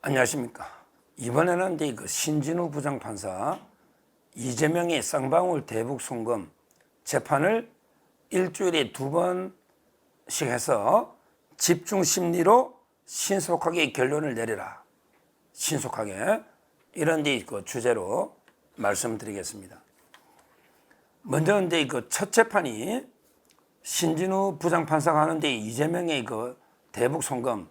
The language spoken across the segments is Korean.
안녕하십니까. 이번에는 이제 그 신진우 부장판사 이재명의 쌍방울 대북 송금 재판을 일주일에 2번씩 해서 집중 심리로 신속하게 결론을 내려라. 신속하게 이런 그 주제로 말씀드리겠습니다. 먼저 이제 그 첫 재판이 신진우 부장판사가 하는데 이재명의 그 대북 송금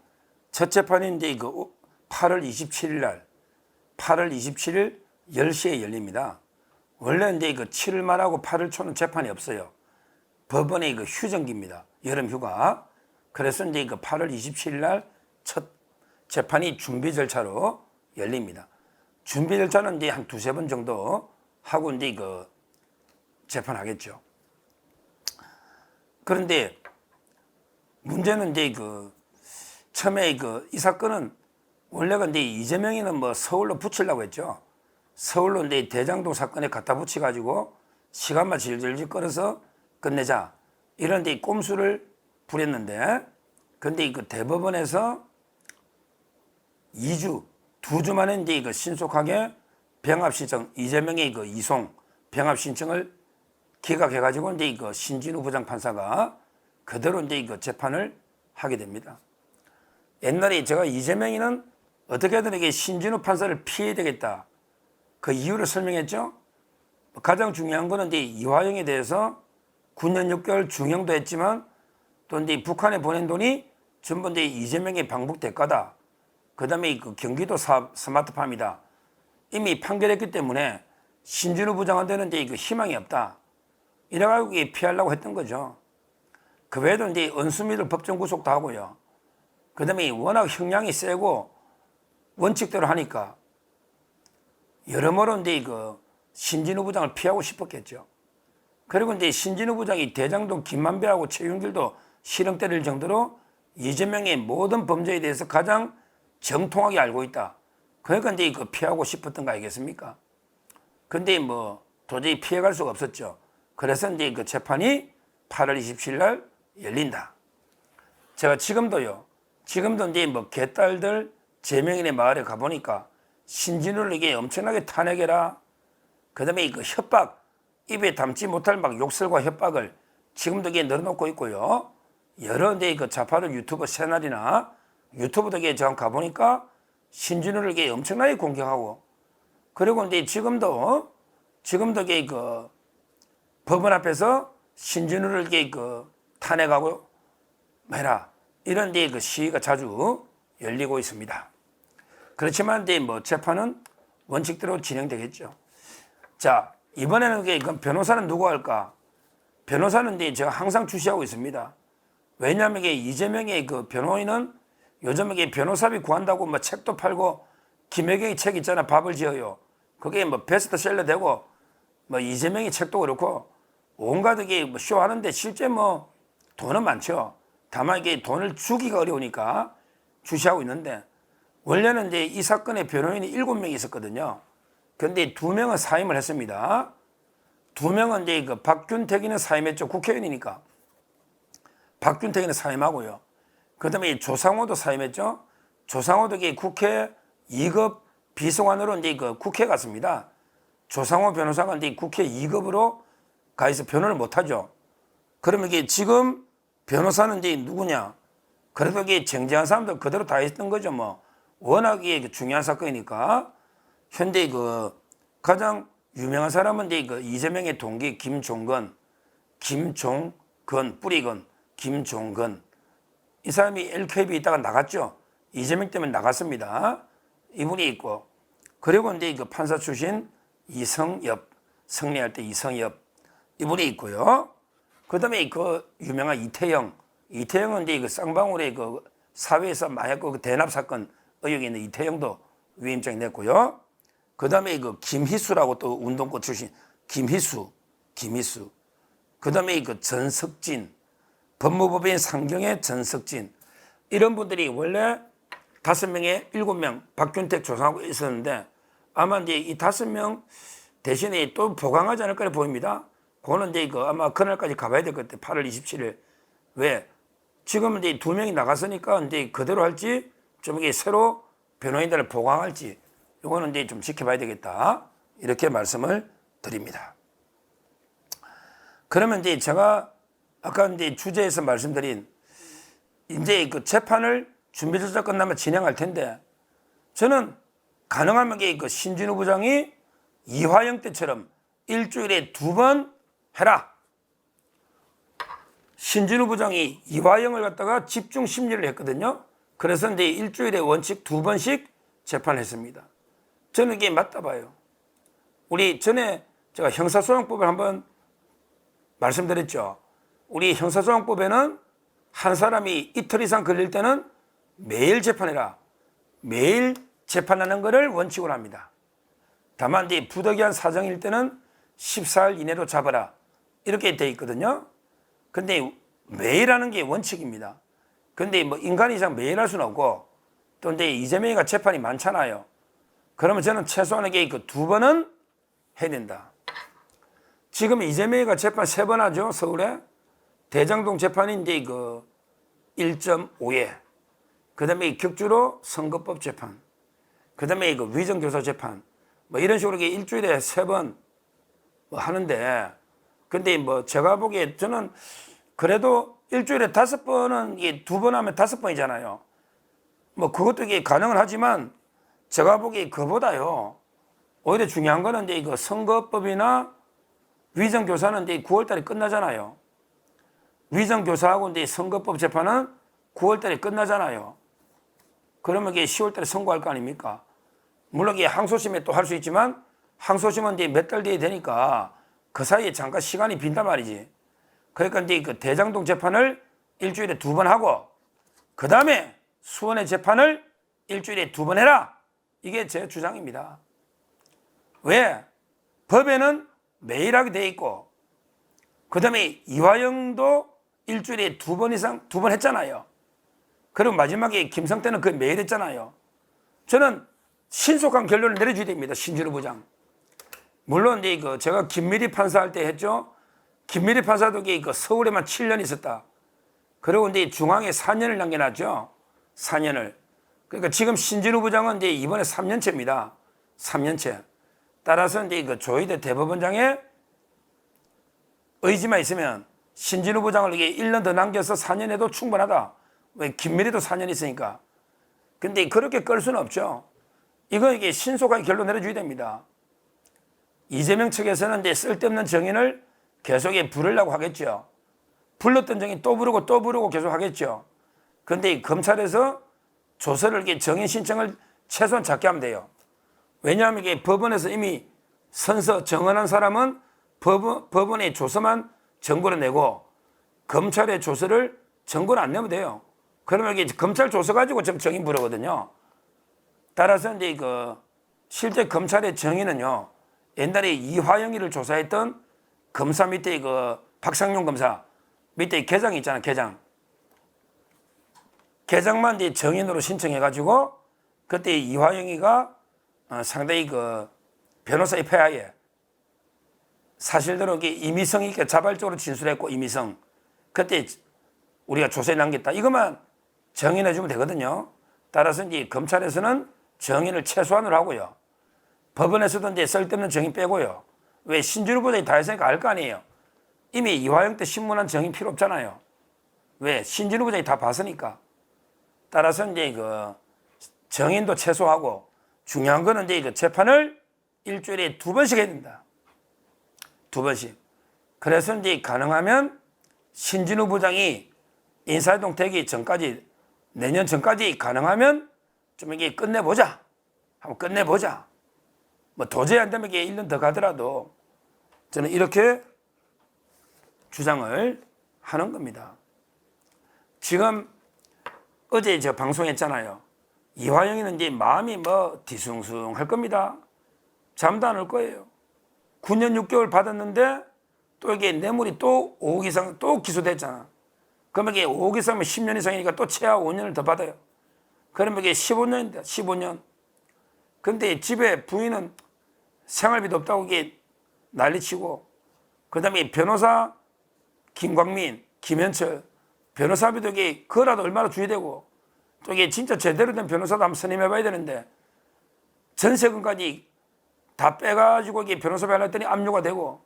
첫 재판이 이제 그 8월 27일 날 8월 27일 10시에 열립니다. 원래 이제 그 7월 말하고 8월 초는 재판이 없어요. 법원의 그 휴정기입니다. 여름 휴가. 그래서 이제 그 8월 27일 날 첫 재판이 준비 절차로 열립니다. 준비 절차는 이제 한 2-3번 정도 하고 이제 그 재판하겠죠. 그런데 문제는 이제 그 처음에 이 사건은 원래가 이제 이재명이는 뭐 서울로 붙이려고 했죠. 서울로 이제 대장동 사건에 갖다 붙여가지고 시간만 질질 끌어서 끝내자. 이런 데 꼼수를 부렸는데, 근데 그 대법원에서 2주 만에 이제 그 신속하게 병합 신청, 이재명의 그 이송 병합 신청을 기각해가지고 이제 그 신진우 부장판사가 그대로 이제 그 재판을 하게 됩니다. 옛날에 제가 이재명이는 어떻게든 이게 신진우 판사를 피해야 되겠다. 그 이유를 설명했죠. 가장 중요한 거는 이제 이화영에 대해서 9년 6개월 중형도 했지만 또 이제 북한에 보낸 돈이 전부 이제 이재명의 방북 대가다. 그 다음에 그 경기도 스마트팜이다. 이미 판결했기 때문에 신진우 부장한테는 이제 그 희망이 없다. 이래가지고 피하려고 했던 거죠. 그 외에도 이제 은수미를 법정 구속도 하고요. 그 다음에 워낙 형량이 세고 원칙대로 하니까 여러모로 이제 그 신진우 부장을 피하고 싶었겠죠. 그리고 이제 신진우 부장이 대장동 김만배하고 최윤길도 실형 때릴 정도로 이재명의 모든 범죄에 대해서 가장 정통하게 알고 있다. 그러니까 이제 그 피하고 싶었던 거 아니겠습니까? 근데 뭐 도저히 피해갈 수가 없었죠. 그래서 이제 그 재판이 8월 27일 날 열린다. 제가 지금도 이제 뭐 개딸들 제명인의 마을에 가보니까 신진우에게 엄청나게 탄핵해라. 그 다음에 그 협박, 입에 담지 못할 막 욕설과 협박을 지금도 이게 늘어놓고 있고요. 여러 이제 그 좌파들 유튜브 채널이나 유튜브도 제가 가보니까 신진우에게 엄청나게 공격하고, 그리고 이제 지금도 이게 그 법원 앞에서 신진우에게 그 탄핵하고 해라. 이런 데 그 시위가 자주 열리고 있습니다. 그렇지만 이제 뭐 재판은 원칙대로 진행되겠죠. 자, 이번에는 그 변호사는 누구 할까? 변호사는 이제 제가 항상 주시하고 있습니다. 왜냐하면 이게 이재명의 그 변호인은 요즘 이게 변호사비 구한다고 뭐 책도 팔고, 김혜경의 책 있잖아, 밥을 지어요. 그게 뭐 베스트셀러 되고, 뭐 이재명의 책도 그렇고 온갖 이게 뭐 쇼하는데 실제 뭐 돈은 많죠. 다만 이게 돈을 주기가 어려우니까 주시하고 있는데, 원래는 이제 이 사건의 변호인이 7명이 있었거든요. 그런데 2명은 사임을 했습니다. 2명은 이제 그 박균택이는 사임했죠. 국회의원이니까. 박균택이는 사임하고요. 그 다음에 조상호도 사임했죠. 조상호도 국회 2급 비서관으로 이제 그 국회에 갔습니다. 조상호 변호사가 이제 국회 2급으로 가서 변호를 못하죠. 그러면 이게 지금 변호사는 이제 누구냐? 그래도 이게 정직한 사람들 그대로 다 했던 거죠. 뭐 워낙 이게 중요한 사건이니까. 현재 그 가장 유명한 사람은 이제 그 이재명의 동기 김종건 뿌리건 김종건. 이 사람이 LKB 있다가 나갔죠. 이재명 때문에 나갔습니다. 이분이 있고, 그리고 이제 그 판사 출신 이성엽, 승리할 때 이성엽 이분이 있고요. 그 다음에 그 유명한 이태영은 이제 그 쌍방울의 그 사회에서 마약과 그 대납 사건 의혹이 있는 이태영도 위임장이 냈고요. 그 다음에 그 김희수라고 또 운동권 출신 김희수. 그 다음에 그 전석진, 법무법인 상경의 전석진, 이런 분들이 원래 5명에 7명 박균택 조사하고 있었는데 아마 이제 이 5명 대신에 또 보강하지 않을 거라 보입니다. 그거는 이제 아마 그날까지 가봐야 될 것 같아요. 8월 27일. 왜? 지금 이제 2명이 나갔으니까 이제 그대로 할지 좀 이게 새로 변호인들을 보강할지 이거는 이제 좀 지켜봐야 되겠다. 이렇게 말씀을 드립니다. 그러면 이제 제가 아까 이제 주제에서 말씀드린 이제 그 재판을 준비 절차 끝나면 진행할 텐데 저는 가능하면 그 신진우 부장이 이화영 때처럼 일주일에 2번 해라. 신진우 부장이 이화영을 갖다가 집중 심리를 했거든요. 그래서 이제 일주일에 원칙 2번씩 재판했습니다. 저는 이게 맞다 봐요. 우리 전에 제가 형사소송법을 한번 말씀드렸죠. 우리 형사소송법에는 한 사람이 이틀 이상 걸릴 때는 매일 재판해라. 매일 재판하는 것을 원칙으로 합니다. 다만 이제 부득이한 사정일 때는 14일 이내로 잡아라. 이렇게 돼 있거든요. 근데 매일 하는 게 원칙입니다. 근데 뭐 인간 이상 매일 할 수는 없고 또 이제 이재명이가 재판이 많잖아요. 그러면 저는 최소한의 그 2번은 해야 된다. 지금 이재명이가 재판 3번 하죠. 서울에. 대장동 재판이 이제 그 1.5회. 그 다음에 격주로 선거법 재판. 그 다음에 그 위정교사 재판. 뭐 이런 식으로 일주일에 3번 뭐 하는데 근데 뭐 제가 보기에 저는 그래도 일주일에 5번은 이게 2번 하면 5번이잖아요. 뭐 그것도 이게 가능은 하지만 제가 보기에 그보다요. 오히려 중요한 거는 이제 이거 선거법이나 위정교사는 이제 9월 달에 끝나잖아요. 위정교사하고 이제 선거법 재판은 9월 달에 끝나잖아요. 그러면 이게 10월 달에 선고할 거 아닙니까? 물론 이게 항소심에 또 할 수 있지만 항소심은 이제 몇 달 뒤에 되니까 그 사이에 잠깐 시간이 빈단 말이지. 그러니까 이제 그 대장동 재판을 일주일에 2번 하고 그 다음에 수원의 재판을 일주일에 2번 해라. 이게 제 주장입니다. 왜? 법에는 매일 하게 돼 있고 그 다음에 이화영도 일주일에 2번 이상 2번 했잖아요. 그리고 마지막에 김성태는 그 매일 했잖아요. 저는 신속한 결론을 내려줘야 됩니다. 신진우 부장. 물론 이제 그 제가 김미리 판사 할 때 했죠. 김미리 판사도 그 서울에만 7년 있었다. 그리고 이제 중앙에 4년을 남겨놨죠. 4년을. 그러니까 지금 신진우 부장은 이제 이번에 3년째입니다. 3년째. 따라서 이제 그 조희대 대법원장의 의지만 있으면 신진우 부장을 이게 1년 더 남겨서 4년 해도 충분하다. 왜 김미리도 4년 있으니까. 근데 그렇게 끌 수는 없죠. 이게 신속하게 결론 내려줘야 됩니다. 이재명 측에서는 이제 쓸데없는 정인을 계속 부르려고 하겠죠. 불렀던 정인 또 부르고 또 부르고 계속 하겠죠. 그런데 검찰에서 조서를 정인 신청을 최소한 작게 하면 돼요. 왜냐하면 이게 법원에서 이미 선서 정언한 사람은 법원의 조서만 정보를 내고 검찰의 조서를 정보를 안 내면 돼요. 그러면 이게 검찰 조서 가지고 지금 정인 부르거든요. 따라서 이제 그 실제 검찰의 정인은요. 옛날에 이화영이를 조사했던 검사 밑에 그 박상용 검사 밑에 계장이 있잖아, 계장. 계장만 이제 정인으로 신청해가지고 그때 이화영이가 상당히 그 변호사 입회하에 사실대로 이미성 있게 자발적으로 진술했고 이미성 그때 우리가 조사에 남겼다. 이것만 정인해주면 되거든요. 따라서 이제 검찰에서는 정인을 최소한으로 하고요. 법원에서도 이제 쓸데없는 정인 빼고요. 왜 신진우 부장이 다 했으니까 알 거 아니에요. 이미 이화영 때 신문한 정인 필요 없잖아요. 왜 신진우 부장이 다 봤으니까. 따라서 이제 그 정인도 최소하고 중요한 거는 이제 그 재판을 일주일에 2번씩 해야 된다. 2번씩. 그래서 이제 가능하면 신진우 부장이 인사이동 되기 전까지 내년 전까지 가능하면 좀 이게 끝내보자. 한번 끝내보자. 뭐 도저히 안 되면 이게 1년 더 가더라도 저는 이렇게 주장을 하는 겁니다. 지금 어제 저 방송했잖아요. 이화영이는 이제 마음이 뭐 뒤숭숭할 겁니다. 잠도 안 올 거예요. 9년 6개월 받았는데 또 이게 뇌물이 또 5억 이상 또 기소됐잖아. 그러면 이게 5억 이상이면 10년 이상이니까 또 최하 5년을 더 받아요. 그러면 이게 15년인데 15년. 근데 집에 부인은 생활비도 없다고 이게 난리치고 그 다음에 변호사 김광민, 김현철 변호사비도 이게 그거라도 얼마나 줘야 되고 또 이게 진짜 제대로 된 변호사도 한번 선임해 봐야 되는데 전세금까지 다 빼가지고 이게 변호사 하려 했더니 압류가 되고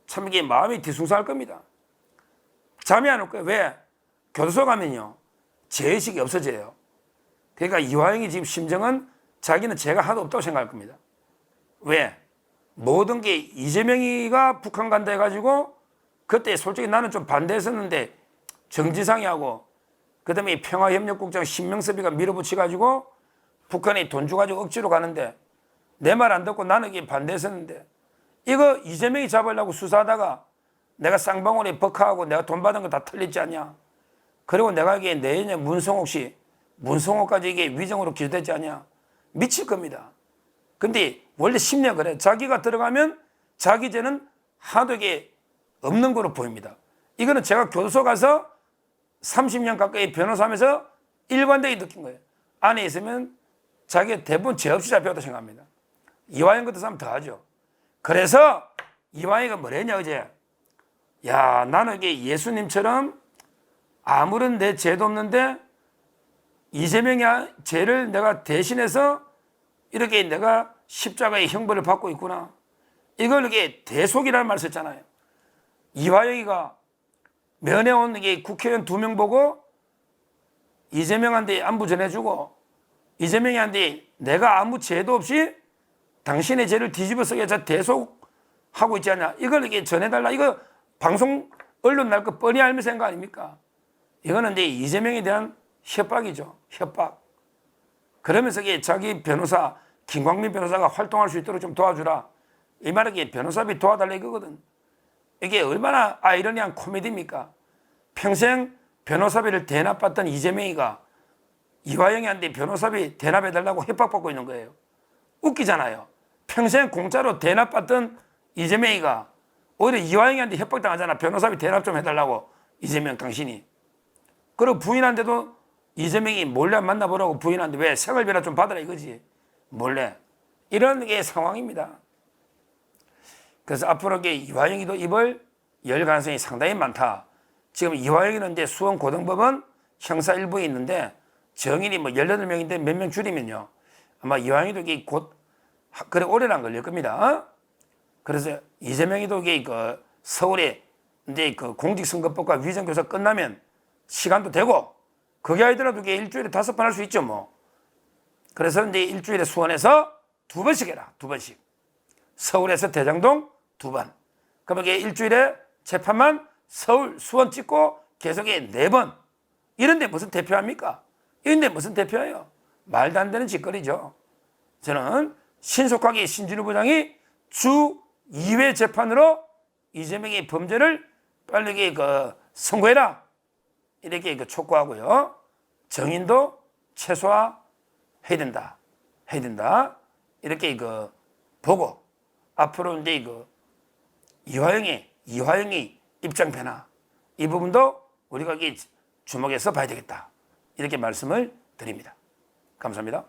참 이게 마음이 뒤숭숭할 겁니다. 잠이 안 올 거예요. 왜? 교도소 가면요 죄의식이 없어져요. 그러니까 이화영이 지금 심정은 자기는 죄가 하나도 없다고 생각할 겁니다. 왜? 모든 게 이재명이가 북한 간다 해가지고 그때 솔직히 나는 좀 반대했었는데 정지상이하고 그 다음에 평화협력국장 신명섭이가 밀어붙여가지고 북한이 돈 주가지고 억지로 가는데 내 말 안 듣고 나는 이게 반대했었는데 이거 이재명이 잡으려고 수사하다가 내가 쌍방울에 버카하고 내가 돈 받은 거 다 털렸지 않냐. 그리고 내가 이게 내년에 문성호까지 이게 위정으로 기소됐지 않냐. 미칠 겁니다. 근데 원래 심리가 그래. 자기가 들어가면 자기 죄는 하나도 이게 없는 거로 보입니다. 이거는 제가 교도소 가서 30년 가까이 변호사하면서 일관되게 느낀 거예요. 안에 있으면 자기가 대부분 죄 없이 잡혀왔다고 생각합니다. 이화영 같은 사람 더 하죠. 그래서 이화영이가 뭐랬냐 어제. 야 나는 이게 예수님처럼 아무런 내 죄도 없는데 이재명의 죄를 내가 대신해서 이렇게 내가 십자가의 형벌을 받고 있구나. 이걸 이게 대속이라는 말을 썼잖아요. 이화영이가 면회 온 이게 국회의원 2명 보고 이재명한테 안부 전해주고 이재명한테 내가 아무 죄도 없이 당신의 죄를 뒤집어 쓰게 해서 대속하고 있지 않냐. 이걸 이게 전해달라. 이거 방송 언론 날 거 뻔히 알면서 한 거 아닙니까? 이거는 이제 이재명에 대한 협박이죠. 협박. 그러면서 이게 자기 변호사 김광민 변호사가 활동할 수 있도록 좀 도와주라. 이 말은 이게 변호사비 도와달라 이거거든. 이게 얼마나 아이러니한 코미디입니까? 평생 변호사비를 대납받던 이재명이가 이화영이한테 변호사비 대납해달라고 협박받고 있는 거예요. 웃기잖아요. 평생 공짜로 대납받던 이재명이가 오히려 이화영이한테 협박당하잖아. 변호사비 대납 좀 해달라고 이재명 당신이. 그리고 부인한테도 이재명이 몰래 만나보라고 부인한테 왜 생활비나 좀 받으라 이거지. 몰래. 이런 게 상황입니다. 그래서 앞으로 이화영이도 입을 열 가능성이 상당히 많다. 지금 이화영이는 이제 수원고등법원 형사 1부에 있는데 정인이 뭐 18명인데 몇 명 줄이면요. 아마 이화영이도 곧 그래 오래는 안 걸릴 겁니다. 그래서 이재명이도 그 서울에 이제 그 공직선거법과 위정교사 끝나면 시간도 되고 그게 아니더라도 일주일에 5번 할 수 있죠 뭐. 그래서 이제 일주일에 수원에서 2번씩 해라. 2번씩. 서울에서 대장동 2번. 그러면 일주일에 재판만 서울 수원 찍고 계속 4번. 이런데 무슨 대표합니까? 이런데 무슨 대표예요? 말도 안 되는 짓거리죠. 저는 신속하게 신진우 부장이 주 2회 재판으로 이재명의 범죄를 빨리 선고해라. 이렇게 촉구하고요. 정인도 최소화해야 된다. 해야 된다. 이렇게 보고 앞으로 이제 이화영이 입장 변화 이 부분도 우리가 주목해서 봐야 되겠다. 이렇게 말씀을 드립니다. 감사합니다.